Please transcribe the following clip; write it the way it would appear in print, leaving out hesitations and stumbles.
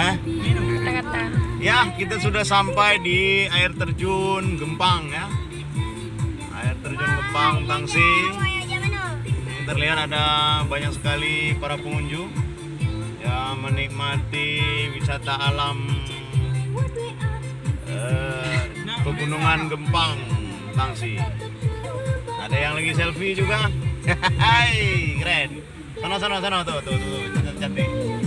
Hah? Kata-kata. Ya, kita sudah sampai di air terjun Gempang ya. Air terjun Gempang Tangsi. Terlihat ada banyak sekali para pengunjung yang menikmati wisata alam pegunungan Gempang Tangsi. Ada yang lagi selfie juga. Hai, keren. Sana tuh, cantik.